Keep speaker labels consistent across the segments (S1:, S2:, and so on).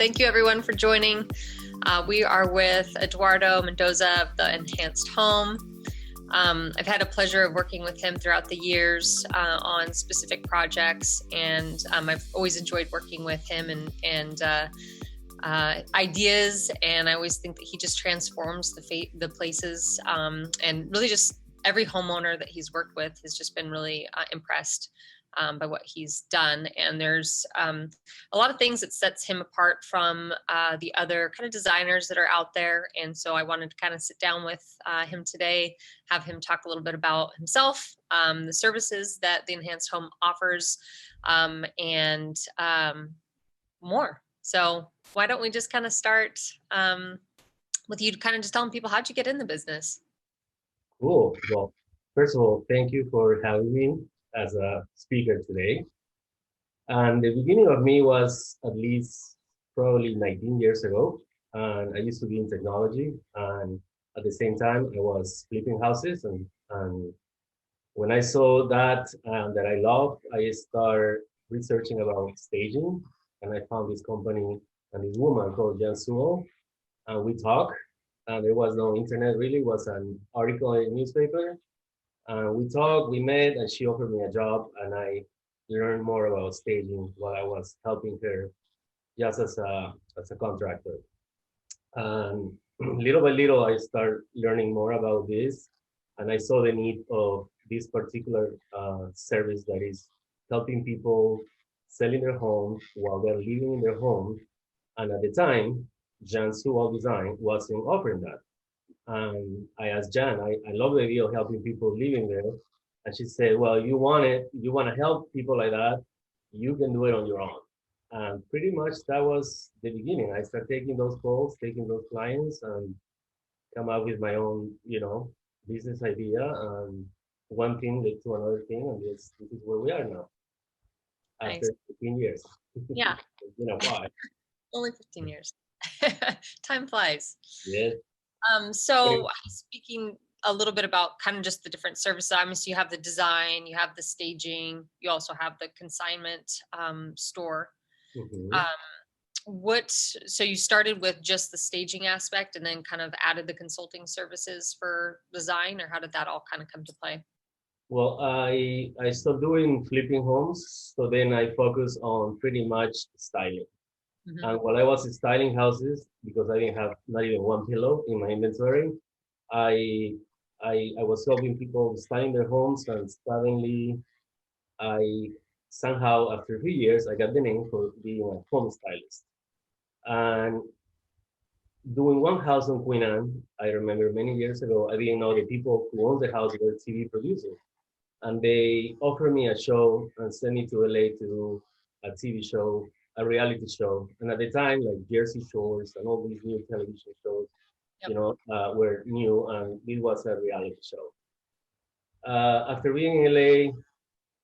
S1: Thank you everyone for joining. We are with Eduardo Mendoza of the Enhanced Home. I've had a pleasure of working with him throughout the years on specific projects, and I've always enjoyed working with him and ideas, and I always think that he just transforms the places, and really just every homeowner that he's worked with has just been really impressed by what he's done. And there's a lot of things that sets him apart from the other kind of designers that are out there. And so I wanted to kind of sit down with him today, have him talk a little bit about himself, the services that the Enhanced Home offers, and more. So why don't we just kind of start with you kind of just telling people, how'd you get in the business?
S2: Cool. Well, first of all, thank you for having me as a speaker today. And the beginning of me was at least probably 19 years ago. And I used to be in technology. And at the same time, I was flipping houses. And when I saw that I loved, I started researching about staging. And I found this company and this woman called Jan Sumo. And we talked. And there was no internet really, it was an article in a newspaper. We talked, we met, and she offered me a job, and I learned more about staging while I was helping her just as a contractor. And little by little, I started learning more about this, and I saw the need of this particular service that is helping people selling their homes while they're living in their home. And at the time, Jansu All Design wasn't offering that. And I asked Jan, I love the idea of helping people living there. And she said, well, you want to help people like that, you can do it on your own. And pretty much that was the beginning. I started taking those calls, taking those clients, and come up with my own, business idea. And one thing led to another thing, and this is where we are now, after
S1: Nice.
S2: 15 years.
S1: Yeah.
S2: Why?
S1: Only 15 years. Time flies.
S2: Yes.
S1: So speaking a little bit about kind of just the different services, obviously you have the design, you have the staging, you also have the consignment store.
S2: Mhm.
S1: So you started with just the staging aspect and then kind of added the consulting services for design, or how did that all kind of come to play?
S2: Well, I stopped doing flipping homes, so then I focused on pretty much styling.
S1: Mm-hmm.
S2: And while I was styling houses, because I didn't have not even one pillow in my inventory, I I was helping people styling their homes, and suddenly I somehow after a few years I got the name for being a home stylist. And doing one house on Queen Anne, I remember many years ago, I didn't know the people who owned the house were TV producers. And they offered me a show and sent me to LA to do a TV show, a reality show. And at the time, like Jersey Shores and all these new television shows,
S1: Yep.
S2: were new, and this was a reality show. After being in LA,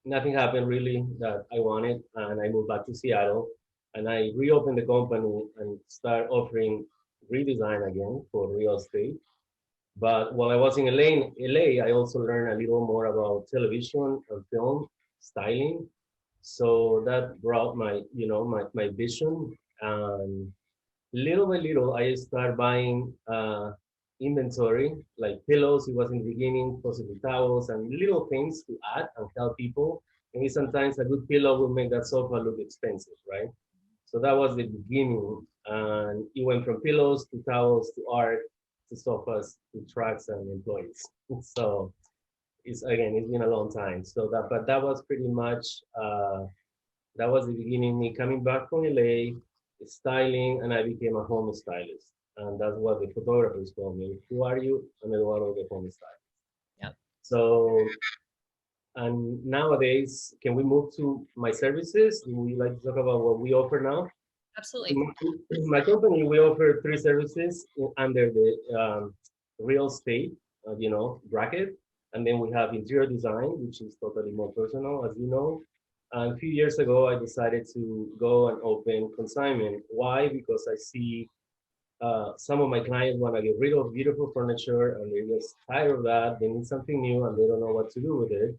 S2: nothing happened really that I wanted, and I moved back to Seattle, and I reopened the company and start offering redesign again for real estate. But while I was in LA, I also learned a little more about television and film styling. So that brought my vision. And little by little, I started buying inventory, like pillows. It was in the beginning, possibly towels and little things to add and help people. And sometimes a good pillow will make that sofa look expensive, right? So that was the beginning. And it went from pillows to towels to art to sofas to trucks and employees. So it's been a long time. But that was pretty much that was the beginning. Me coming back from LA, styling, and I became a home stylist. And that's what the photographers call me. Who are you? I'm Eduardo, the home stylist.
S1: Yep.
S2: So, and nowadays, can we move to my services? Do we like to talk about what we offer now?
S1: Absolutely.
S2: My company, we offer three services under the real estate, bracket. And then we have interior design, which is totally more personal, as you know. And a few years ago, I decided to go and open consignment. Why? Because I see some of my clients want to get rid of beautiful furniture and they're just tired of that. They need something new and they don't know what to do with it.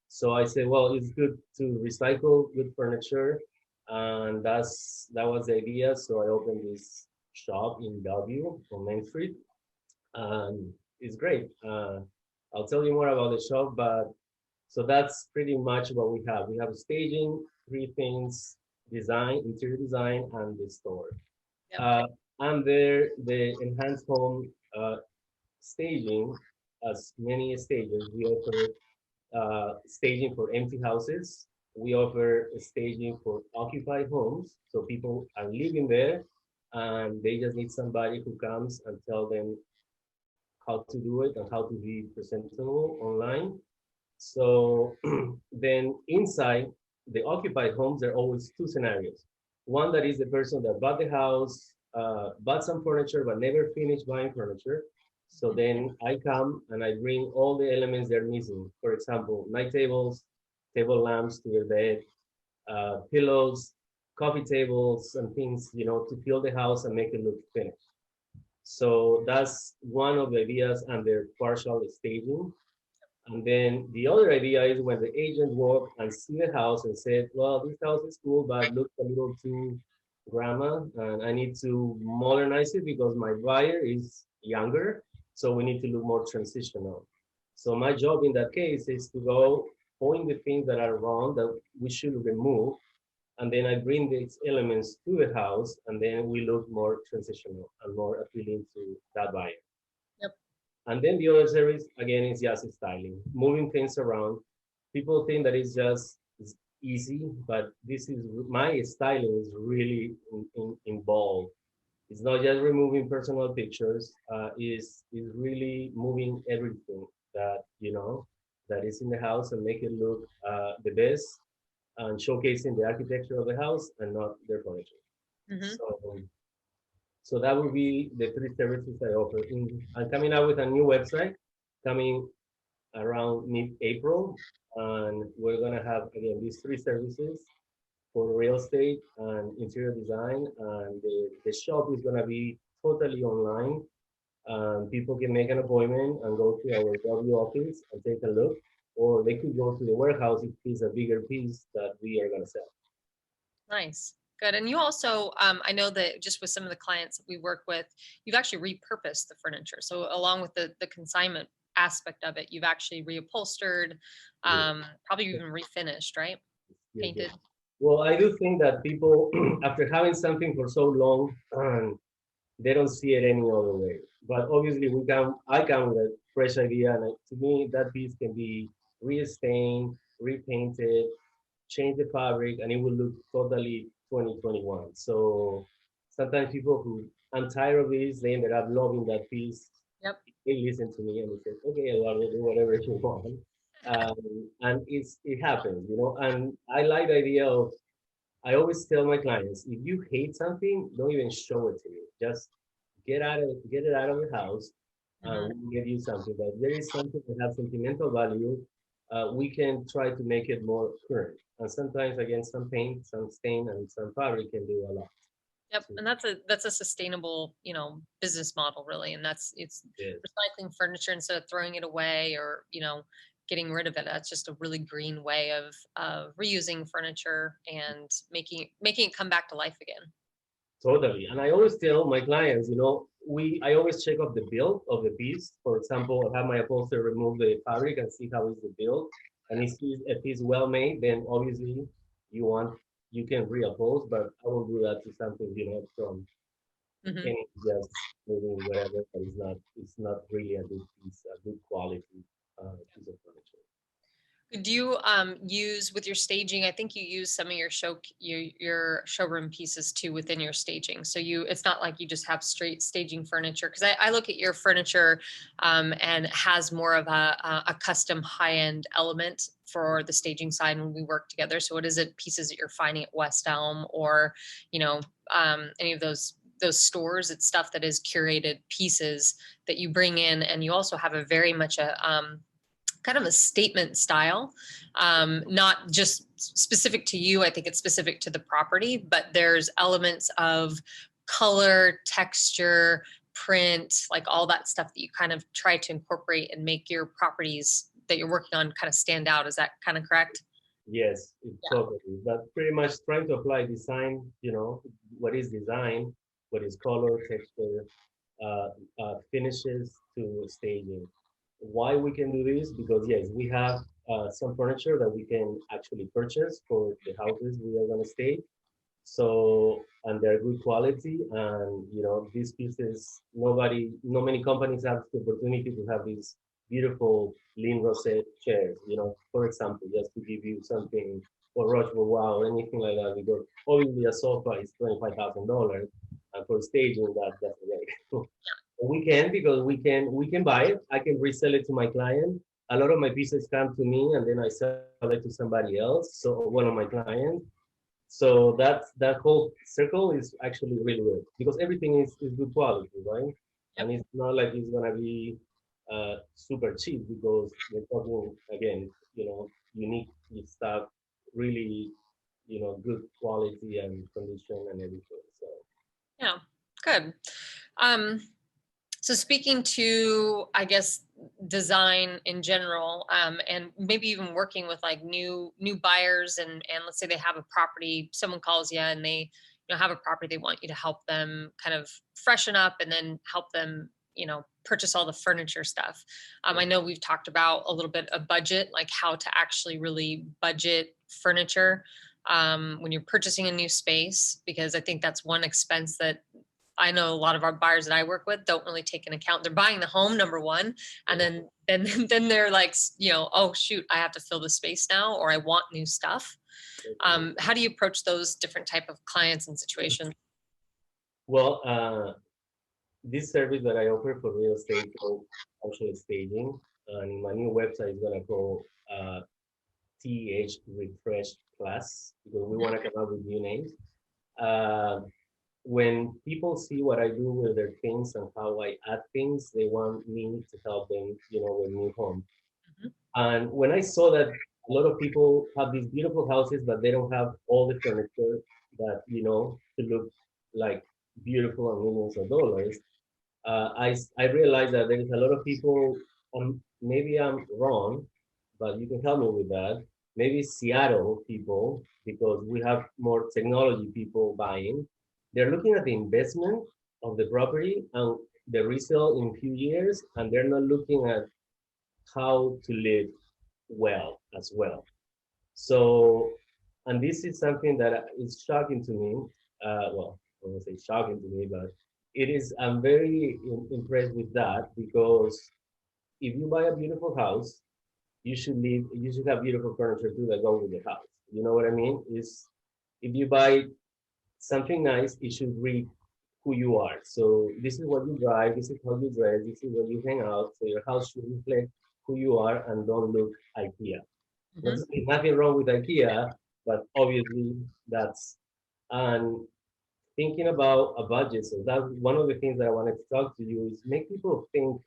S2: So I say, well, it's good to recycle good furniture and that was the idea. So I opened this shop in Bellevue on Main Street, and it's great. I'll tell you more about the shop, but so that's pretty much what we have. We have staging, three things: design, interior design, and the store.
S1: Yep.
S2: Uh, and there, the enhanced home staging, as many stages. We offer staging for empty houses. We offer staging for occupied homes. So people are living there and they just need somebody who comes and tell them how to do it and how to be presentable online. So then inside the occupied homes, there are always two scenarios. One that is the person that bought the house, bought some furniture, but never finished buying furniture. So then I come and I bring all the elements they're missing. For example, night tables, table lamps to their bed, pillows, coffee tables, and things, to fill the house and make it look finished. So that's one of the ideas under partial staging. And then the other idea is when the agent walked and see the house and said, well, this house is cool, but looks a little too grandma, and I need to modernize it because my buyer is younger, so we need to look more transitional. So my job in that case is to go point the things that are wrong that we should remove, and then I bring these elements to the house, and then we look more transitional and more appealing to that buyer.
S1: Yep.
S2: And then the other service, again, is just styling, moving things around. People think that it's easy, but this is my styling is really involved. It's not just removing personal pictures. Is really moving everything that that is in the house and make it look the best and showcasing the architecture of the house and not their furniture.
S1: Mm-hmm.
S2: So that would be the three services I offer. I'm coming out with a new website coming around mid-April, and we're gonna have again these three services for real estate and interior design, and the shop is gonna be totally online. People can make an appointment and go to our W office and take a look, or they could go to the warehouse if it's a bigger piece that we are gonna sell.
S1: Nice. Good. And you also, I know that just with some of the clients that we work with, you've actually repurposed the furniture. So along with the consignment aspect of it, you've actually reupholstered,
S2: Yes,
S1: probably even refinished, right?
S2: yes, yes.
S1: Painted.
S2: Well, I do think that people, after having something for so long, they don't see it any other way. But obviously, I come with a fresh idea, and to me, that piece can be re-stained, repainted, change the fabric, and it will look totally 2021. So sometimes people who I'm tired of this, they ended up loving that piece.
S1: Yep.
S2: They listen to me and they say, "Okay, Eduardo, do whatever you want," and it happens, And I like the idea of I always tell my clients, if you hate something, don't even show it to me. Just get it out of the house, and
S1: Hmm.
S2: we'll give you something. But if there is something that has sentimental value, we can try to make it more current. And sometimes, again, some paint, some stain, and some fabric can do a lot.
S1: Yep.
S2: So,
S1: And that's a sustainable, business model really. And it's
S2: yes,
S1: recycling furniture instead of throwing it away or, getting rid of it. That's just a really green way of reusing furniture and making it come back to life again.
S2: totally. And I always tell my clients, I always check off the build of the piece. For example, I have my upholsterer remove the fabric and see how is the build. And if it's well made, then obviously you want you can reupholster, but I will do that to something, from
S1: Hmm.
S2: any just moving whatever, but it's not really a good piece, a good quality piece of furniture.
S1: Do you use with your staging? I think you use some of your showroom pieces too within your staging. So it's not like you just have straight staging furniture because I look at your furniture and it has more of a custom high end element for the staging side when we work together. So what is it pieces that you're finding at West Elm or any of those stores? It's stuff that is curated pieces that you bring in, and you also have a very much a kind of a statement style, not just specific to you. I think it's specific to the property, but there's elements of color, texture, print, like all that stuff that you kind of try to incorporate and make your properties that you're working on kind of stand out. Is that kind of correct?
S2: Yes, it totally. But pretty much trying to apply design, what is design, what is color, texture, uh, finishes to staging. Why we can do this? Because yes, we have some furniture that we can actually purchase for the houses we are going to stay. So, and they're good quality. And, these pieces, no many companies have the opportunity to have these beautiful lean rosette chairs, for example, just to give you something, or Rochefort Wow, or anything like that, because obviously a sofa is $25,000. And for staging, that's great. We can, because we can buy it. I can resell it to my client. A lot of my pieces come to me, and then I sell it to somebody else. So one of my clients. So that whole circle is actually really good, because everything is good quality, right?
S1: Yep.
S2: And it's not like it's gonna be super cheap, because we're talking again, unique stuff, really, good quality and condition and everything. So
S1: Yeah. Good. Um, so speaking to, I guess, design in general, and maybe even working with like new buyers, and let's say they have a property, someone calls you and they have a property, they want you to help them kind of freshen up and then help them purchase all the furniture stuff. I know we've talked about a little bit of budget, like how to actually really budget furniture when you're purchasing a new space, because I think that's one expense that I know a lot of our buyers that I work with don't really take into account. They're buying the home, number one, and
S2: yeah.
S1: then they're like, oh shoot, I have to fill the space now, or I want new stuff. How do you approach those different type of clients and situations?
S2: Well, this service that I offer for real estate called social staging, and my new website is gonna go TH Refresh Plus, because we want to come up with new names. Uh, when people see what I do with their things and how I add things, they want me to help them, with new home.
S1: Mhm.
S2: And when I saw that a lot of people have these beautiful houses, but they don't have all the furniture that, to look like beautiful and millions of dollars, I realized that there is a lot of people, maybe I'm wrong, but you can help me with that. Maybe Seattle people, because we have more technology people buying. They're looking at the investment of the property and the resale in a few years, and they're not looking at how to live well as well. So, and this is something that is shocking to me. Well, I won't say shocking to me, but it is. I'm very impressed with that, because if you buy a beautiful house, you should live. You should have beautiful furniture too that go with the house. You know what I mean? Is if you buy something nice, it should read who you are. So this is what you drive. This is how you dress. This is where you hang out. So your house should reflect who you are and don't look IKEA.
S1: Mhm.
S2: There's nothing wrong with IKEA, but obviously that's, and thinking about a budget. So that's one of the things that I wanted to talk to you, is make people think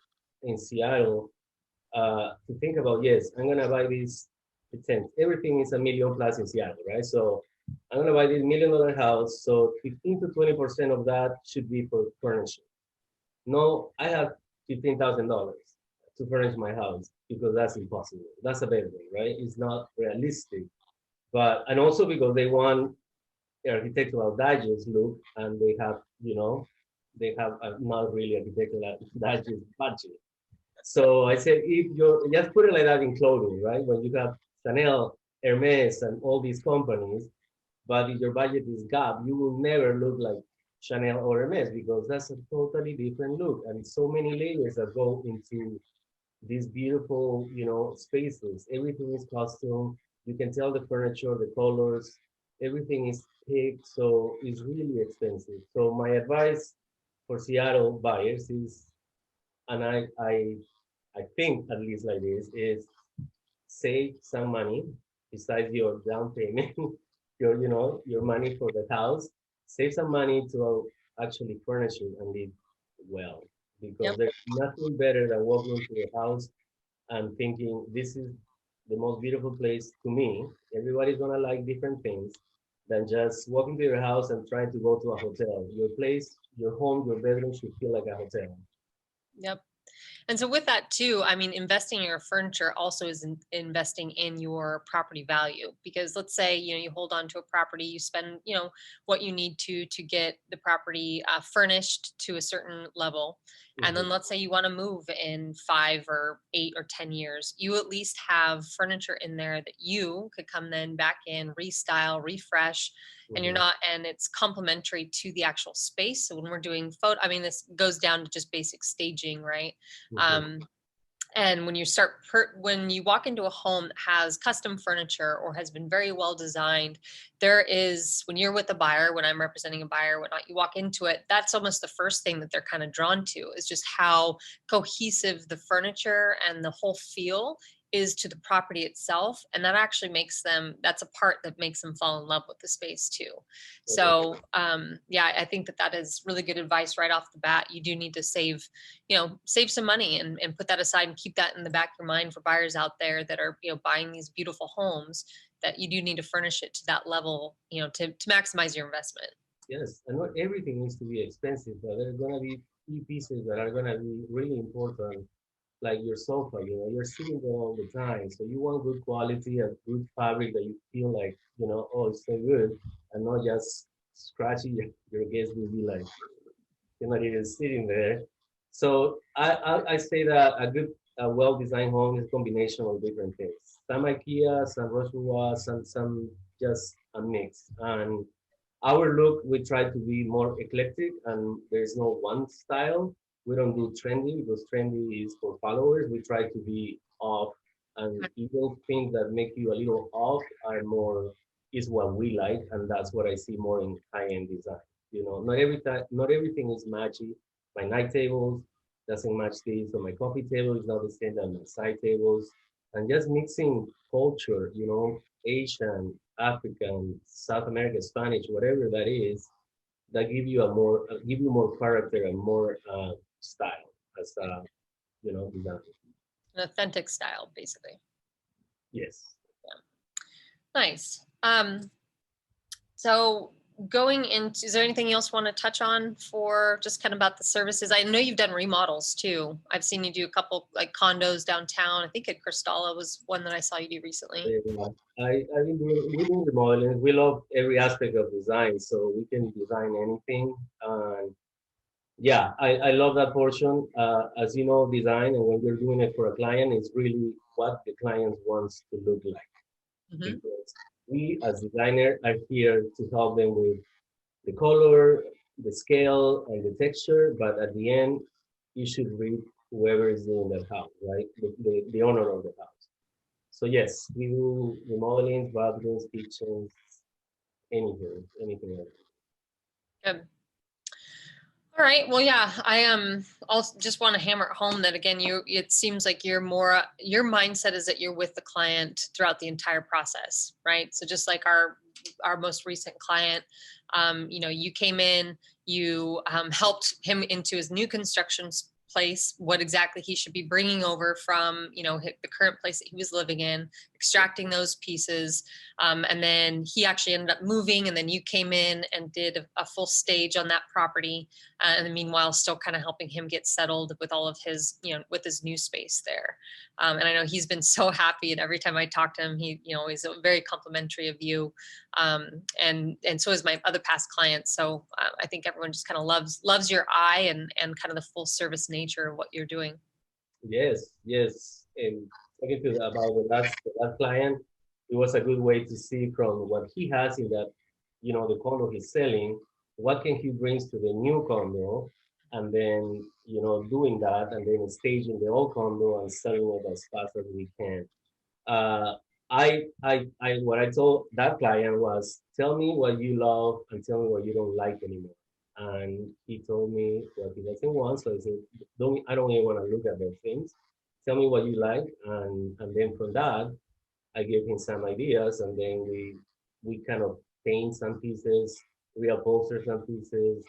S2: in Seattle, to think about, yes, I'm gonna buy this. Pretend everything is a million plus in Seattle, right? So I'm gonna buy this $1 million house. So 15 to 20% of that should be for furniture. No, I have $15,000 to furnish my house, because that's impossible. That's a better way, right? It's not realistic. But and also because they want architectural digest look, and they have a not really architectural digest budget. So I said, if you're just put it like that in clothing, right? When you have Chanel, Hermes, and all these companies, but if your budget is Gap, you will never look like Chanel or Hermes, because that's a totally different look, and so many layers that go into these beautiful, spaces. Everything is custom. You can tell the furniture, the colors, everything is picked, so it's really expensive. So my advice for Seattle buyers is, and I think at least like this, is save some money besides your down payment, your money for the house. Save some money to actually furnish it and live well, because
S1: Yep.
S2: there's nothing better than walking into a house and thinking this is the most beautiful place to me. Everybody's gonna like different things than just walking to your house and trying to go to a hotel. Your place, your home, your bedroom should feel like a hotel.
S1: Yep. And so with that too, I mean, investing in your furniture also is investing in your property value, because let's say, you hold on to a property, you spend, what you need to get the property furnished to a certain level. And
S2: Mhm.
S1: then let's say you want to move in 5 or 8 or 10 years, you at least have furniture in there that you could come then back in, restyle, refresh, and you're
S2: Mhm.
S1: not, and it's complementary to the actual space. So when we're doing photo, I mean, this goes down to just basic staging, right?
S2: Mhm.
S1: um, and when you when you walk into a home that has custom furniture or has been very well designed, there is, when you're with a buyer, when I'm representing a buyer or whatnot, you walk into it, that's almost the first thing that they're kind of drawn to, is just how cohesive the furniture and the whole feel is to the property itself. And that actually makes them, that's a part that makes them fall in love with the space too.
S2: Okay.
S1: So yeah, I think that that is really good advice right off the bat. You do need to save some money and put that aside and keep that in the back of your mind for buyers out there that are, buying these beautiful homes, that you do need to furnish it to that level, to maximize your investment.
S2: Yes, and not everything needs to be expensive, but there are gonna be few pieces that are gonna be really important, like your sofa. You're sitting there all the time, so you want good quality, a good fabric that you feel like, oh, it's so good, and not just scratchy. Your guests will be like, you're not even sitting there. So I say that a well-designed home is a combination of different things. Some IKEA, some Roshua, some just a mix. And our look, we try to be more eclectic, and there's no one style. We don't do trendy because trendy is for followers. We try to be off, and even things that make you a little off are more is what we like, and that's what I see more in high-end design. Not every time, not everything is matchy. My night tables doesn't match this, so my coffee table is not the same as my side tables, and just mixing culture, Asian, African, South American, Spanish, whatever that is, that give you more character and more style as design.
S1: An authentic style, basically.
S2: Yes.
S1: Nice. So going into, is there anything else you want to touch on for just kind of about the services? I know you've done remodels too. I've seen you do a couple like condos downtown. I think at Cristala was one that I saw you do recently.
S2: Yeah. We do remodeling. We love every aspect of design, so we can design anything. And yeah, I love that portion. As you know, design and when you're doing it for a client, it's really what the client wants to look like.
S1: Hmm.
S2: Because we as designer are here to help them with the color, the scale, and the texture. But at the end, you should read whoever is doing that house, right? The owner of the house. So yes, we do remodeling, bathrooms, kitchens, anything like
S1: Good. All right. Well, yeah, I also just want to hammer it home that again, it seems like your mindset is that you're with the client throughout the entire process, right? So just like our most recent client, you came in, you helped him into his new construction place, what exactly he should be bringing over from, the current place that he was living in, extracting those pieces. And then he actually ended up moving, and then you came in and did a full stage on that property, and then meanwhile still kind of helping him get settled with all of his, with his new space there. And I know he's been so happy, and every time I talk to him, he's very complimentary of you. And so is my other past clients. So I think everyone just kind of loves your eye and kind of the full service nature of what you're doing.
S2: Yes, yes. And talking about the last client, it was a good way to see from what he has in that, the condo he's selling, what can he brings to the new condo, and then doing that, and then staging the old condo and selling it as fast as we can. uh, what I told that client was, tell me what you love and tell me what you don't like anymore. And he told me what he doesn't want. So I said, I don't even want to look at those things. Tell me what you like, and then from that, I gave him some ideas, and then we kind of paint some pieces, reupholster some pieces,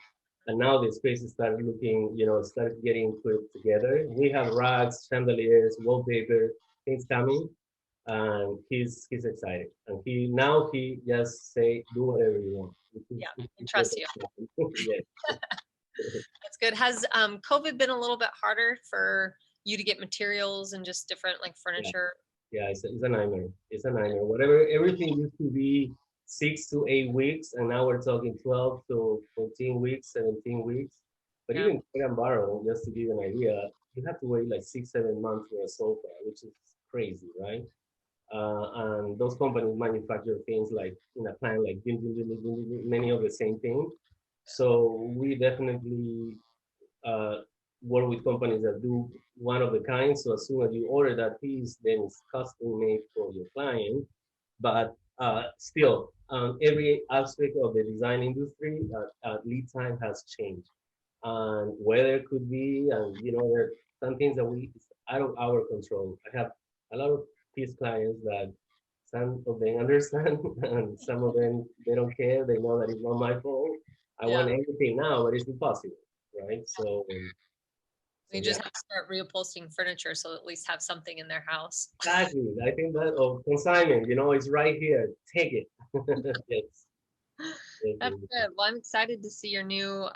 S2: and now the space started looking, started getting put together. We have rugs, chandeliers, wallpaper, things coming, and he's excited. And he just say do whatever you want.
S1: Yeah,
S2: Which
S1: I
S2: is
S1: trust you.
S2: yes.
S1: That's good. Has COVID been a little bit harder for you to get materials and just different like
S2: Yeah,
S1: furniture?
S2: yeah, it's a nightmare. It's a nightmare. Whatever, everything used to be 6 to 8 weeks, and now we're talking 12 to 14 weeks, 17 weeks. But
S1: Yeah.
S2: even Crate and Barrel, just to give you an idea, you have to wait like 6, 7 months for a sofa, which is crazy, right? And those companies manufacture things like in a plant, like many of the same thing. So we definitely uh, work with companies that do one of the kind. So as soon as you order that piece, then it's custom made for your client. But still, every aspect of the design industry, lead time has changed. And weather could be, and there are some things that we it's out of our control. I have a lot of these clients that some of them understand, and some of them they don't care. They know that it's not my fault. I
S1: Yeah.
S2: want everything now, but it's impossible, right? So
S1: You
S2: yeah,
S1: just have to start reupholstering furniture so at least have something in their house.
S2: exactly. I think that consignment, it's right here. Take it. Yes, yes,
S1: That's good. Well, I'm excited to see your new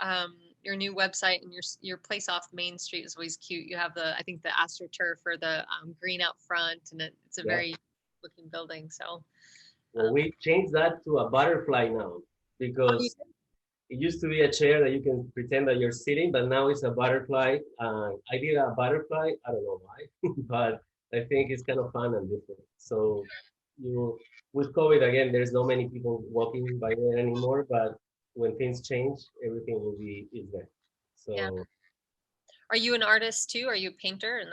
S1: website and your place off Main Street is always cute. You have the I think the AstroTurf or the green out front, and it's a
S2: yeah.
S1: very looking building. So
S2: Well, we changed that to a butterfly now
S1: oh, you
S2: because it used to be a chair that you can pretend that you're sitting, but now it's a butterfly. I did a butterfly. I don't know why, but I think it's kind of fun and different. So you, with COVID again, there's not many people walking by there anymore. But when things change, everything will be is there.
S1: yeah.
S2: So
S1: Are you an artist too? Are you a painter? And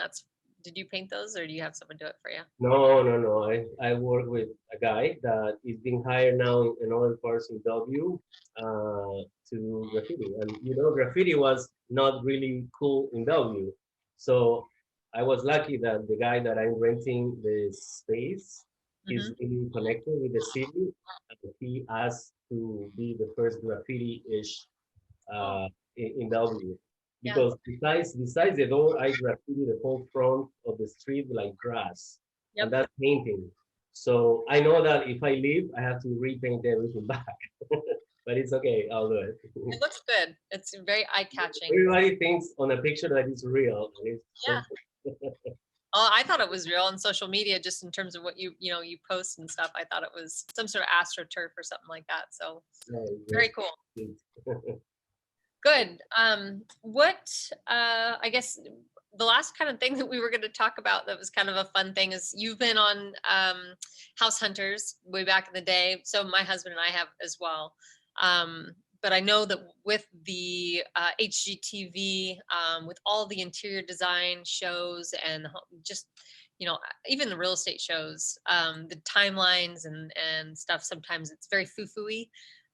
S1: did you paint those or do you have someone do it for you?
S2: no, no, no. I work with a guy that is being hired now in other parts in W to do graffiti. And graffiti was not really cool in W. So I was lucky that the guy that I'm renting the space is
S1: Hmm.
S2: really connected with the city. And he asked to be the first graffiti-ish
S1: Oh,
S2: in W.
S1: yeah.
S2: Because besides the door, I graffiti the whole front of the street like grass, and
S1: Yep.
S2: that's painting. So I know that if I leave, I have to repaint everything back. But it's okay, I'll do it.
S1: It looks good. It's very eye catching.
S2: Everybody thinks on a picture that it's real, and it's
S1: Yeah.
S2: so.
S1: Oh, I thought it was real on social media, just in terms of what you post and stuff. I thought it was some sort of AstroTurf or something like that. So
S2: No,
S1: very
S2: it's
S1: cool.
S2: just-
S1: Good. What I guess the last kind of thing that we were going to talk about that was kind of a fun thing is you've been on House Hunters way back in the day. So my husband and I have as well. But I know that with the HGTV, with all the interior design shows and just even the real estate shows, the timelines and stuff. Sometimes it's very foo-foo-y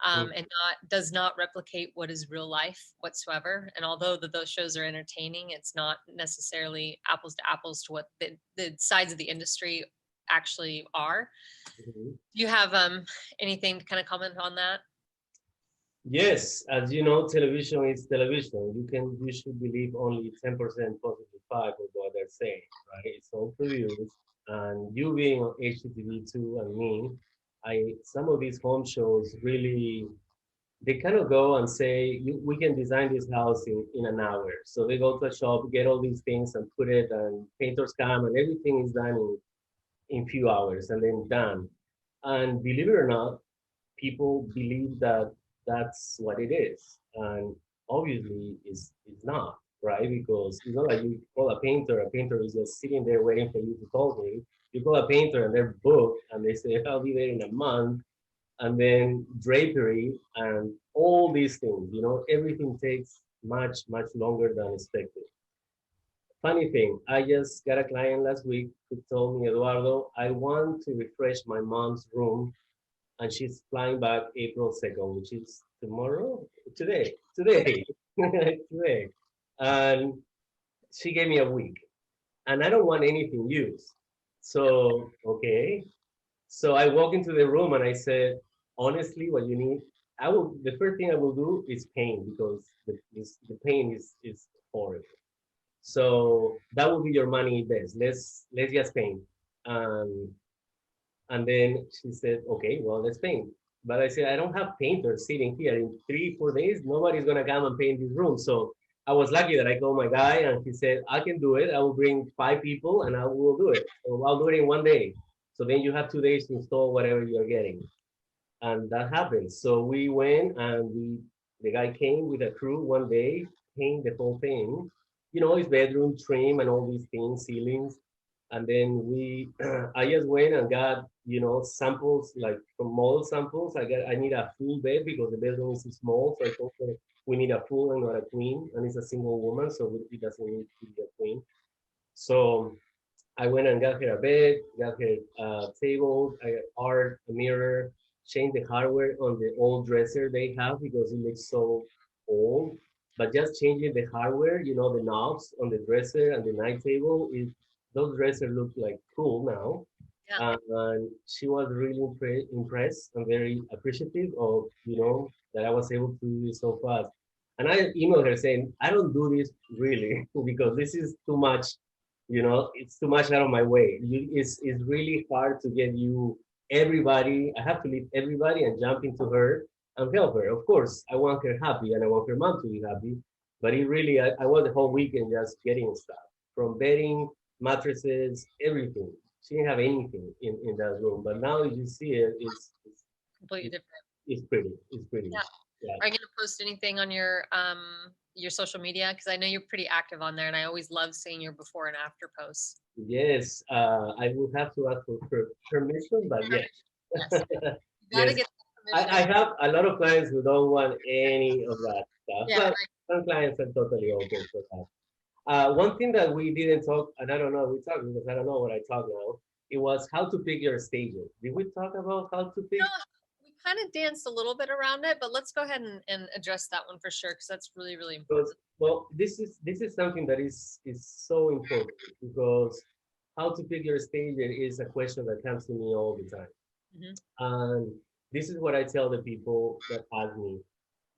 S1: and not does not replicate what is real life whatsoever. And although those shows are entertaining, it's not necessarily apples to apples to what the sides of the industry actually are.
S2: Mhm.
S1: Do you have anything to kind of comment on that?
S2: Yes, as you know, television is television. You should believe only 10% positive vibe of what they're saying, right? It's all produced, and you being on HGTV2 and me, some of these home shows really they kind of go and say we can design this house in an hour. So they go to a shop, get all these things, and put it, and painters come, and everything is done in few hours, and then done. And believe it or not, people believe that that's what it is, and obviously is not, right? Because it's not like you call a painter. A painter is just sitting there waiting for you to call him. You call a painter and they're booked, and they say I'll be there in a month, and then drapery and all these things. Everything takes much much longer than expected. Funny thing, I just got a client last week who told me, Eduardo, I want to refresh my mom's room, and she's flying back April 2nd, which is tomorrow, today, today. And she gave me a week, and I don't want anything used. So, okay. So I walk into the room and I said, honestly, what you need, the first thing I will do is paint because the paint is horrible. So that will be your money best. Let's just paint. Um, and then she said, okay, well, let's paint. But I said, I don't have painters sitting here. In 3, 4 days, nobody's gonna come and paint this room. So I was lucky that I called my guy and he said, I can do it. I will bring 5 people and I will do it. So I'll do it in one day. So then you have 2 days to install whatever you're getting. And that happened. So we went and the guy came with a crew one day, paint the whole thing, his bedroom trim and all these things, ceilings. And then I just went and got, samples, like from model samples. I need a full bed because the bedroom is small. So I told her we need a full and not a queen. And it's a single woman, so it doesn't need to be a queen. So I went and got her a bed, got her a table, I got art, a mirror, changed the hardware on the old dresser they have because it looks so old. But just changing the hardware, the knobs on the dresser and the night table, those dressers look like cool now.
S1: Yeah.
S2: And she was really impressed and very appreciative of, that I was able to do this so fast. And I emailed her saying, I don't do this really because this is too much, it's too much out of my way. It's really hard to get you everybody. I have to leave everybody and jump into her and help her. Of course, I want her happy and I want her mom to be happy. But it really, I was the whole weekend just getting stuff from bedding, mattresses, everything. She didn't have anything in that room. But now you see it,
S1: Completely different.
S2: it's pretty. It's pretty.
S1: Yeah.
S2: Yeah.
S1: Are you going to post anything on your social media? Because I know you're pretty active on there, and I always love seeing your before and after posts.
S2: Yes, I would have to ask for permission, but yes.
S1: Yes, you got to
S2: Yes,
S1: get
S2: I
S1: permission.
S2: have a lot of clients who don't want any of that stuff,
S1: Yeah,
S2: but
S1: right.
S2: some clients are totally open for that. One thing that we didn't talk, and I don't know, we talked because I don't know what I talk now. It was how to pick your stages. Did we talk about how to
S1: No,
S2: pick?
S1: we kind of danced a little bit around it, but let's go ahead and address that one for sure, because that's really, really
S2: Because
S1: important.
S2: well, this is something that is so important because how to pick your stage is a question that comes to me all the time.
S1: Hmm.
S2: And this is what I tell the people that ask me.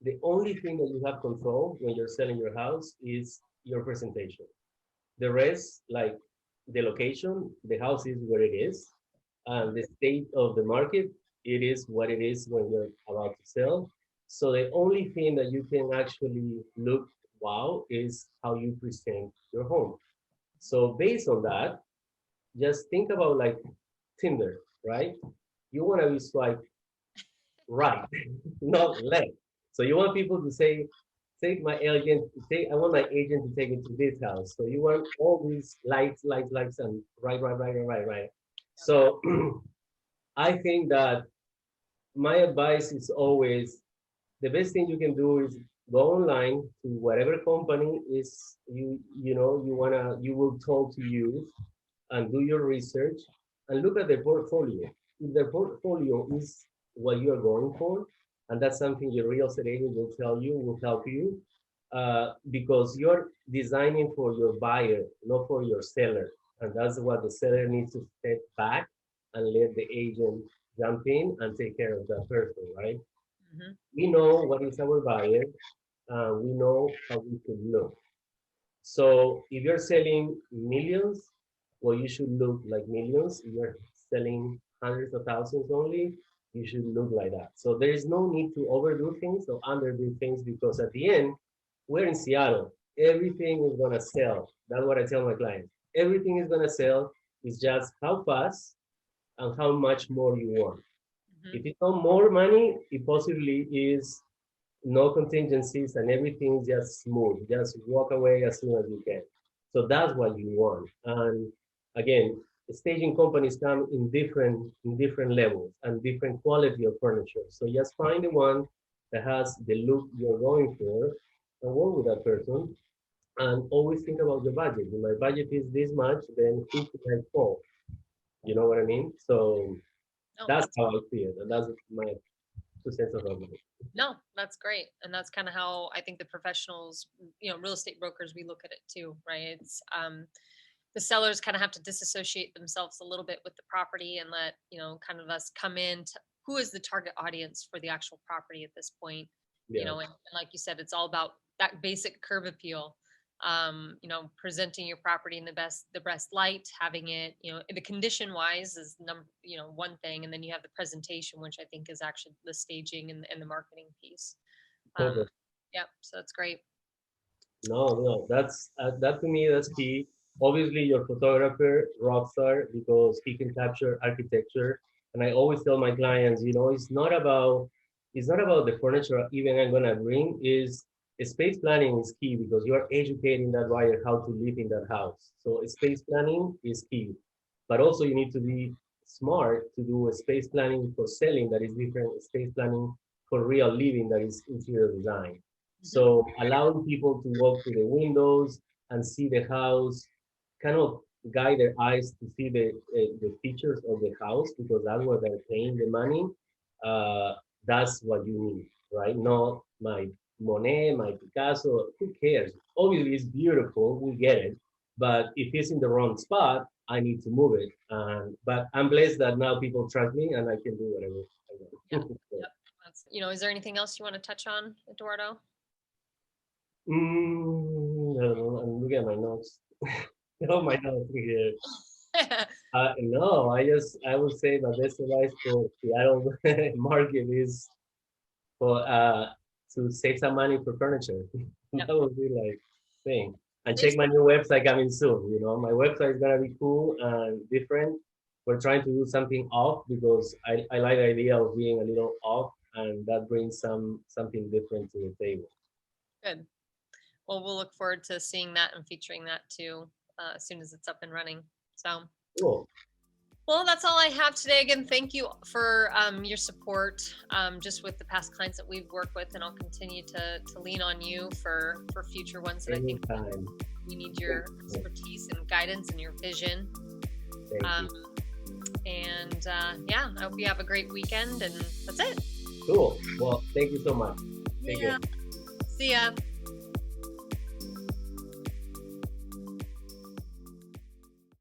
S2: The only thing that you have control when you're selling your house is your presentation. The rest, like the location, the house is where it is, and the state of the market, it is what it is when you're about to sell. So the only thing that you can actually look wow is how you present your home. So based on that, just think about like Tinder, right? You want to be swiped right, not left. So you want people to say, take my agent, I want my agent to take me to this house. So you want all these likes, likes, likes, and right, right, right, right, right. So I think that my advice is always the best thing you can do is go online to whatever company is you will talk to use and do your research and look at the portfolio. If the portfolio is what you are going for, and that's something your real estate agent will tell you, will help you, because you're designing for your buyer, not for your seller. And that's what the seller needs to step back and let the agent jump in and take care of that person, right?
S1: Hmm.
S2: We know what is our buyer, we know how we should look. So if you're selling millions, well, you should look like millions. If you're selling hundreds of thousands only, you should look like that. So there is no need to overdo things or underdo things because at the end, we're in Seattle. Everything is gonna sell. That's what I tell my clients. Everything is gonna sell. It's just how fast and how much more you want.
S1: Hmm.
S2: If you want more money, it possibly is no contingencies and everything just smooth. Just walk away as soon as you can. So that's what you want. And again, staging companies come in different levels and different quality of furniture. So just find the one that has the look you're going for and work with that person. And always think about your budget. If my budget is this much, then who can I call? You know what I mean? So
S1: No,
S2: that's
S1: that's
S2: how I see it. And that's my 2 cents of it.
S1: no, that's great, and that's kind of how I think the professionals, real estate brokers, we look at it too, right? It's the sellers kind of have to disassociate themselves a little bit with the property and let kind of us come in to who is the target audience for the actual property at this point.
S2: Yeah.
S1: And like you said, it's all about that basic curb appeal. presenting your property in the best light, having it, the condition wise is one thing, and then you have the presentation, which I think is actually the staging and the marketing piece.
S2: Perfect.
S1: Yeah, so that's great.
S2: No, that's that to me that's key. Obviously, your photographer, rock star, because he can capture architecture. And I always tell my clients, it's not about the furniture even I'm gonna bring. Is space planning is key because you are educating that buyer how to live in that house. So space planning is key, but also you need to be smart to do a space planning for selling that is different. Space planning for real living that is interior design.
S1: Mhm.
S2: So allowing people to walk through the windows and see the house, kind of guide their eyes to see the features of the house because that's what they're paying the money. Uh, that's what you need, right? Not my Monet, my Picasso. Who cares? Obviously, it's beautiful. We get it. But if it's in the wrong spot, I need to move it. But I'm blessed that now people trust me and I can do whatever I
S1: Yeah.
S2: want. So,
S1: Yep. Is there anything else you want to touch on, Eduardo?
S2: I don't know. I'm looking at my notes. Oh, my notes here. No, I would say my best advice for the adult market is for to save some money for furniture.
S1: Yep.
S2: That would be like thing. And
S1: Save
S2: check my
S1: some.
S2: new website coming soon. My website is gonna be cool and different. We're trying to do something off because I like the idea of being a little off, and that brings something different to the table.
S1: Good. Well, we'll look forward to seeing that and featuring that too, as soon as it's up and running. So,
S2: Cool.
S1: well, that's all I have today. Again, thank you for your support, just with the past clients that we've worked with, and I'll continue to lean on you for future ones that I think
S2: Anytime.
S1: we need your expertise and guidance and your vision.
S2: Thank
S1: Um,
S2: you.
S1: and yeah, I hope you have a great weekend, and that's it.
S2: Cool. Well, thank you so much. Take care.
S1: Yeah. See ya.